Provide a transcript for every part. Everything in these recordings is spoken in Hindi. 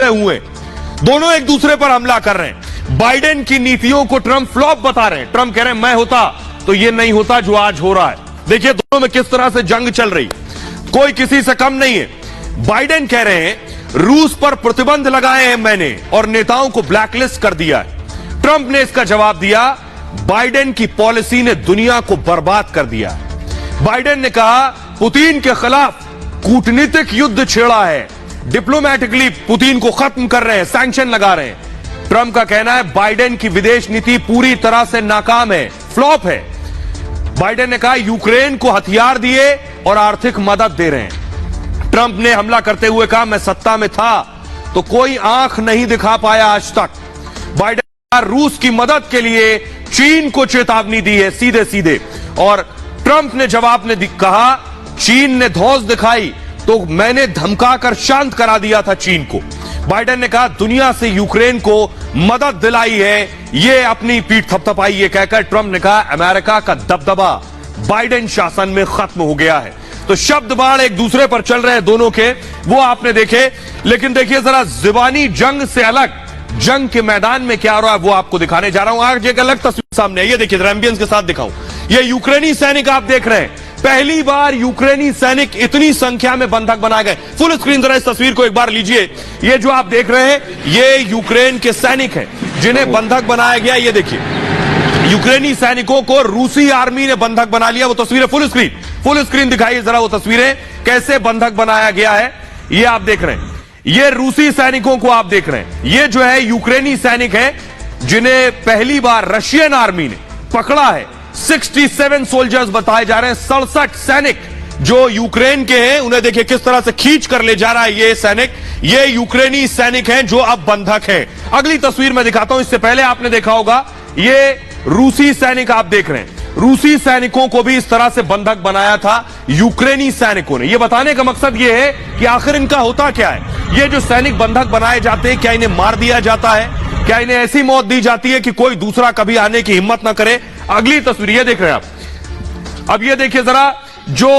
हुए, दोनों एक दूसरे पर हमला कर रहे हैं। बाइडेन की नीतियों को ट्रंप फ्लॉप बता रहे हैं। ट्रंप कह रहे हैं मैं होता तो ये नहीं होता जो आज हो रहा है। देखिए दोनों में किस तरह से जंग चल रही, कोई किसी से कम नहीं है। बाइडेन कह रहे हैं रूस पर प्रतिबंध लगाए हैं मैंने और नेताओं को ब्लैकलिस्ट कर दिया है। ट्रंप ने इसका जवाब दिया, बाइडेन की पॉलिसी ने दुनिया को बर्बाद कर दिया है। बाइडेन ने कहा पुतिन के खिलाफ कूटनीतिक युद्ध छेड़ा है, डिप्लोमैटिकली पुतिन को खत्म कर रहे हैं, सैंक्शन लगा रहे हैं। ट्रंप का कहना है बाइडेन की विदेश नीति पूरी तरह से नाकाम है, फ्लॉप है। बाइडेन ने कहा यूक्रेन को हथियार दिए और आर्थिक मदद दे रहे हैं। ट्रंप ने हमला करते हुए कहा मैं सत्ता में था तो कोई आंख नहीं दिखा पाया आज तक। बाइडेन ने रूस की मदद के लिए चीन को चेतावनी दी है सीधे सीधे, और ट्रंप ने जवाब में कहा चीन ने धौंस दिखाई तो मैंने धमकाकर शांत करा दिया था चीन को। बाइडेन ने कहा दुनिया से यूक्रेन को मदद दिलाई है, ये अपनी पीठ थपथपाई। ये कहकर ट्रंप ने कहा अमेरिका का दबदबा बाइडेन शासन में खत्म हो गया है। तो शब्द बाण एक दूसरे पर चल रहे हैं दोनों के, वो आपने देखे। लेकिन देखिए जरा जुबानी जंग से अलग जंग के मैदान में क्या हो रहा है वो आपको दिखाने जा रहा हूं। आज एक अलग तस्वीर सामने है, ये देखिए एम्बियंस के साथ दिखाऊं। ये यूक्रेनी सैनिक आप देख रहे हैं, पहली बार यूक्रेनी सैनिक इतनी संख्या में बंधक बनाए गए। फुल स्क्रीन जरा इस तस्वीर को एक बार लीजिए। ये जो आप देख रहे हैं ये यूक्रेन के सैनिक हैं जिन्हें बंधक बनाया गया। ये देखिए यूक्रेनी सैनिकों को रूसी आर्मी ने बंधक बना लिया। वो तस्वीरें फुल स्क्रीन दिखाइए जरा, वो तस्वीरें कैसे बंधक बनाया गया है ये आप देख रहे हैं। ये रूसी सैनिकों को आप देख रहे हैं, ये जो है यूक्रेनी सैनिक हैं जिन्हें पहली बार रशियन आर्मी ने पकड़ा है। 67 सोल्जर्स बताए जा रहे हैं, 67 सैनिक जो यूक्रेन के हैं उन्हें देखिए किस तरह से खींच कर ले जा रहा है ये सैनिक। ये यूक्रेनी सैनिक हैं जो अब बंधक हैं। अगली तस्वीर में दिखाता हूं, इससे पहले आपने देखा होगा ये रूसी सैनिक आप देख रहे हैं। रूसी सैनिकों को भी इस तरह से बंधक बनाया था यूक्रेनी सैनिकों ने। यह बताने का मकसद यह है कि आखिर इनका होता क्या है। ये जो सैनिक बंधक बनाए जाते हैं क्या इन्हें मार दिया जाता है, क्या इन्हें ऐसी मौत दी जाती है कि कोई दूसरा कभी आने की हिम्मत ना करे। अगली तस्वीर ये देख रहे हैं आप। अब ये देखिए जरा जो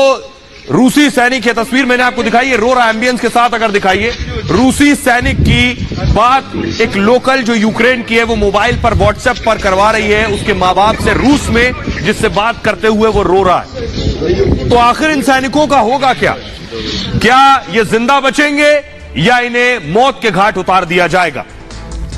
रूसी सैनिक है, तस्वीर मैंने आपको दिखाई है रो रहा एम्बियंस के साथ। अगर दिखाइए रूसी सैनिक की बात एक लोकल जो यूक्रेन की है वो मोबाइल पर व्हाट्सएप पर करवा रही है उसके मां बाप से रूस में, जिससे बात करते हुए वो रो रहा है। तो आखिर इन सैनिकों का होगा क्या, क्या ये जिंदा बचेंगे या इन्हें मौत के घाट उतार दिया जाएगा।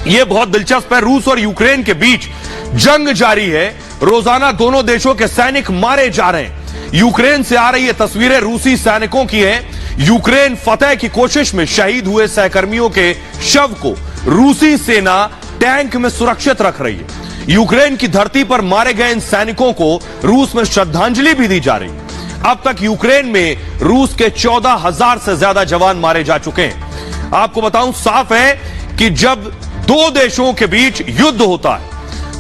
यह बहुत दिलचस्प है। रूस और यूक्रेन के बीच जंग जारी है, रोजाना दोनों देशों के सैनिक मारे जा रहे हैं। यूक्रेन से आ रही ये तस्वीरें रूसी सैनिकों की हैं। यूक्रेन फतेह की कोशिश में शहीद हुए सहकर्मियों के शव को रूसी सेना टैंक में सुरक्षित रख रही है। यूक्रेन की धरती पर मारे गए इन सैनिकों को रूस में श्रद्धांजलि भी दी जा रही है। अब तक यूक्रेन में रूस के 14,000 से ज्यादा जवान मारे जा चुके हैं। आपको बताऊं साफ है कि जब दो देशों के बीच युद्ध होता है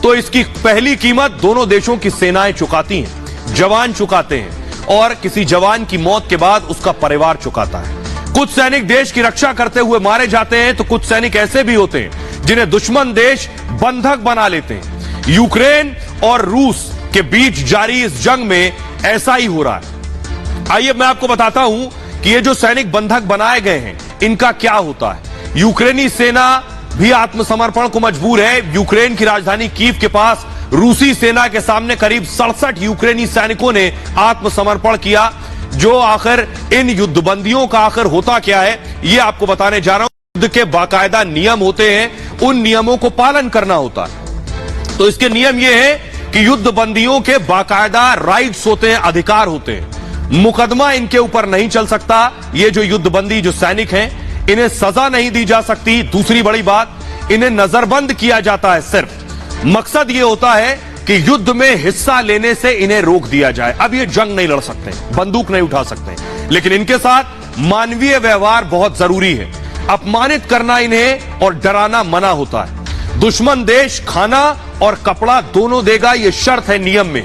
तो इसकी पहली कीमत दोनों देशों की सेनाएं चुकाती हैं, जवान चुकाते हैं, और किसी जवान की मौत के बाद उसका परिवार चुकाता है। कुछ सैनिक देश की रक्षा करते हुए मारे जाते हैं तो कुछ सैनिक ऐसे भी होते हैं जिन्हें दुश्मन देश बंधक बना लेते हैं। यूक्रेन और रूस के बीच जारी इस जंग में ऐसा ही हो रहा है। आइए मैं आपको बताता हूं कि ये जो सैनिक बंधक बनाए गए हैं इनका क्या होता है। यूक्रेनी सेना भी आत्मसमर्पण को मजबूर है। यूक्रेन की राजधानी कीव के पास रूसी सेना के सामने करीब 67 यूक्रेनी सैनिकों ने आत्मसमर्पण किया। जो आखिर इन युद्धबंदियों का आखिर होता क्या है ये आपको बताने जा रहा हूं। युद्ध के बाकायदा नियम होते हैं, उन नियमों को पालन करना होता है। तो इसके नियम ये है कि युद्धबंदियों के बाकायदा राइट्स होते हैं, अधिकार होते हैं। मुकदमा इनके ऊपर नहीं चल सकता। ये जो युद्धबंदी जो सैनिक हैं इन्हें सजा नहीं दी जा सकती। दूसरी बड़ी बात, इन्हें नजरबंद किया जाता है। सिर्फ मकसद यह होता है कि युद्ध में हिस्सा लेने से इन्हें रोक दिया जाए। अब ये जंग नहीं लड़ सकते, बंदूक नहीं उठा सकते, लेकिन इनके साथ मानवीय व्यवहार बहुत जरूरी है। अपमानित करना इन्हें और डराना मना होता है। दुश्मन देश खाना और कपड़ा दोनों देगा, यह शर्त है नियम में।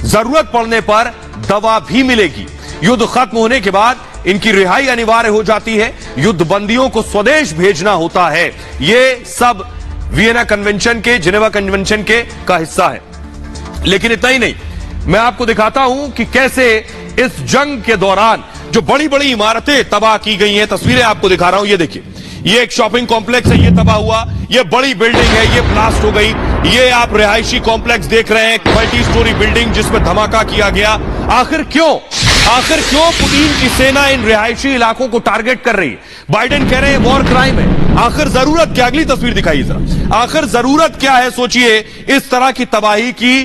जरूरत पड़ने पर दवा भी मिलेगी। युद्ध खत्म होने के बाद इनकी रिहाई अनिवार्य हो जाती है। युद्धबंदियों को स्वदेश भेजना होता है। यह सब वियना कन्वेंशन के, जिनेवा कन्वेंशन के का हिस्सा है। लेकिन इतना ही नहीं, मैं आपको दिखाता हूं कि कैसे इस जंग के दौरान जो बड़ी बड़ी इमारतें तबाह की गई हैं। तस्वीरें आपको दिखा रहा हूं, ये देखिए, ये एक शॉपिंग कॉम्प्लेक्स है, ये तबाह हुआ, ये बड़ी बिल्डिंग है, ये ब्लास्ट हो गई। ये आप रिहायशी कॉम्प्लेक्स देख रहे हैं, मल्टी स्टोरी बिल्डिंग जिसमें धमाका किया गया। आखिर क्यों पुतिन की सेना इन रिहायशी इलाकों को टारगेट कर रही है? बाइडेन कह रहे हैं वॉर क्राइम है। आखिर जरूरत क्या? अगली तस्वीर दिखाइए जरा। आखिर जरूरत क्या है? सोचिए, इस तरह की तबाही की